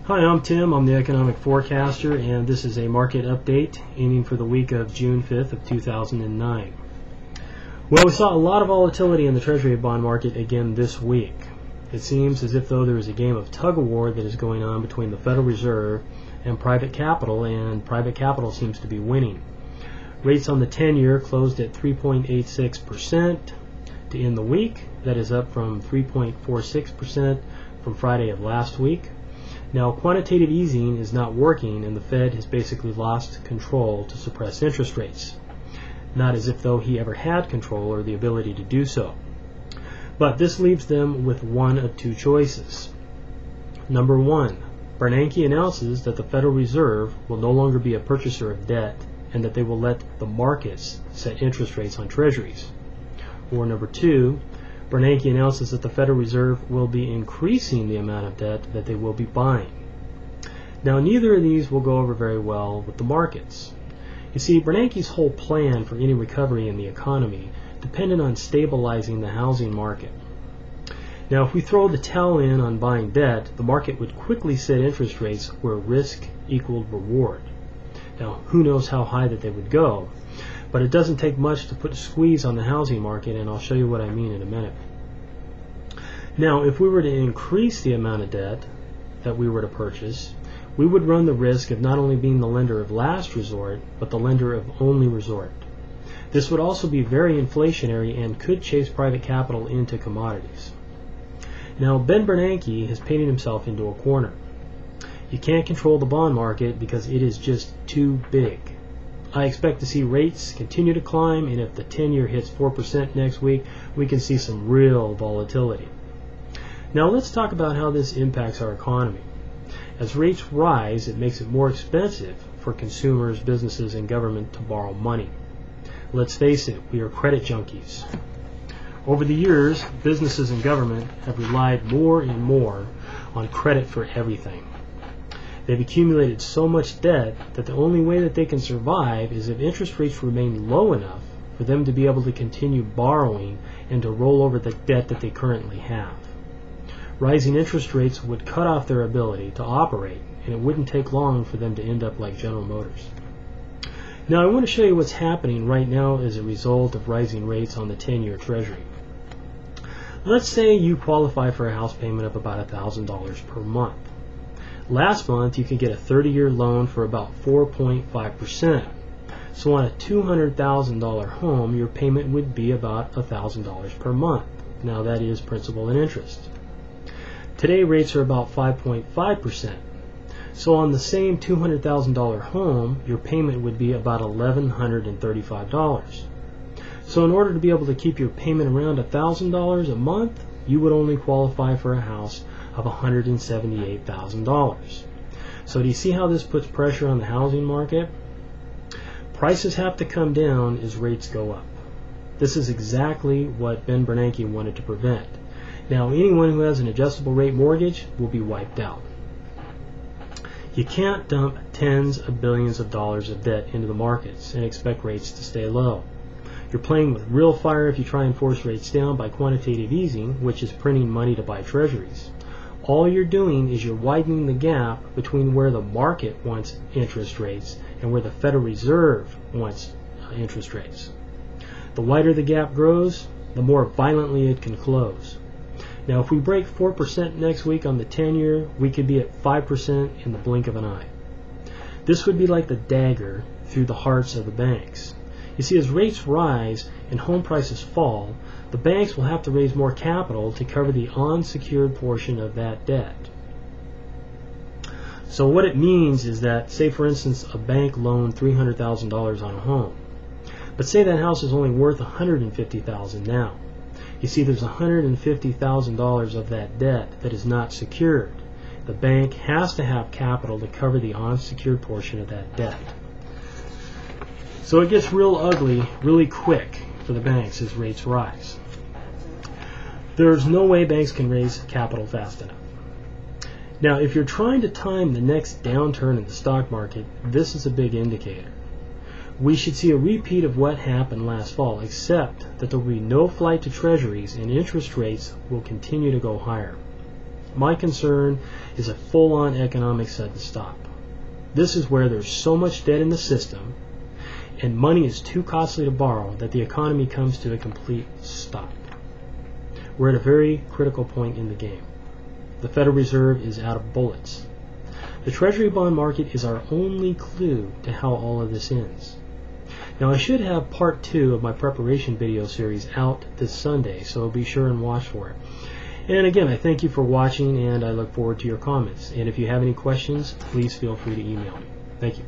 Hi, I'm Tim. I'm the economic forecaster, and this is a market update aiming for the week of June 5th of 2009. Well, we saw a lot of volatility in the Treasury bond market again this week. It seems as if though there is a game of tug-of-war that is going on between the Federal Reserve and private capital seems to be winning. Rates on the 10-year closed at 3.86% to end the week. That is up from 3.46% from Friday of last week. Now, quantitative easing is not working, and the Fed has basically lost control to suppress interest rates. Not as if though he ever had control or the ability to do so. But this leaves them with one of two choices. Number one, Bernanke announces that the Federal Reserve will no longer be a purchaser of debt and that they will let the markets set interest rates on treasuries. Or number two, Bernanke announces that the Federal Reserve will be increasing the amount of debt that they will be buying. Now, neither of these will go over very well with the markets. You see, Bernanke's whole plan for any recovery in the economy depended on stabilizing the housing market. Now, if we throw the towel in on buying debt, the market would quickly set interest rates where risk equaled reward. Now, who knows how high that they would go, but it doesn't take much to put a squeeze on the housing market, and I'll show you what I mean in a minute. Now, if we were to increase the amount of debt that we were to purchase, we would run the risk of not only being the lender of last resort, but the lender of only resort. This would also be very inflationary and could chase private capital into commodities. Now, Ben Bernanke has painted himself into a corner. You can't control the bond market because it is just too big. I expect to see rates continue to climb, and if the 10-year hits 4% next week, we can see some real volatility. Now let's talk about how this impacts our economy. As rates rise, it makes it more expensive for consumers, businesses, and government to borrow money. Let's face it, we are credit junkies. Over the years, businesses and government have relied more and more on credit for everything. They've accumulated so much debt that the only way that they can survive is if interest rates remain low enough for them to be able to continue borrowing and to roll over the debt that they currently have. Rising interest rates would cut off their ability to operate, and it wouldn't take long for them to end up like General Motors. Now, I want to show you what's happening right now as a result of rising rates on the 10-year Treasury. Let's say you qualify for a house payment of about $1,000 per month. Last month, you could get a 30-year loan for about 4.5%. So on a $200,000 home, your payment would be about $1,000 per month. Now, that is principal and interest. Today, rates are about 5.5%. So on the same $200,000 home, your payment would be about $1,135. So in order to be able to keep your payment around $1,000 a month, you would only qualify for a house of $178,000. So do you see how this puts pressure on the housing market? Prices have to come down as rates go up. This is exactly what Ben Bernanke wanted to prevent. Now, anyone who has an adjustable rate mortgage will be wiped out. You can't dump tens of billions of dollars of debt into the markets and expect rates to stay low. You're playing with real fire if you try and force rates down by quantitative easing, which is printing money to buy treasuries. All you're doing is you're widening the gap between where the market wants interest rates and where the Federal Reserve wants interest rates. The wider the gap grows, the more violently it can close. Now, if we break 4% next week on the 10-year, we could be at 5% in the blink of an eye. This would be like the dagger through the hearts of the banks. You see, as rates rise and home prices fall, the banks will have to raise more capital to cover the unsecured portion of that debt. So what it means is that, say for instance, a bank loaned $300,000 on a home. But say that house is only worth $150,000 now. You see, there's $150,000 of that debt that is not secured. The bank has to have capital to cover the unsecured portion of that debt. So it gets real ugly really quick for the banks as rates rise. There's no way banks can raise capital fast enough. Now, if you're trying to time the next downturn in the stock market, this is a big indicator. We should see a repeat of what happened last fall, except that there will be no flight to treasuries and interest rates will continue to go higher. My concern is a full-on economic sudden stop. This is where there's so much debt in the system and money is too costly to borrow that the economy comes to a complete stop. We're at a very critical point in the game. The Federal Reserve is out of bullets. The Treasury bond market is our only clue to how all of this ends. Now, I should have part 2 of my preparation video series out this Sunday, so be sure and watch for it. And again, I thank you for watching, and I look forward to your comments. And if you have any questions, please feel free to email me. Thank you.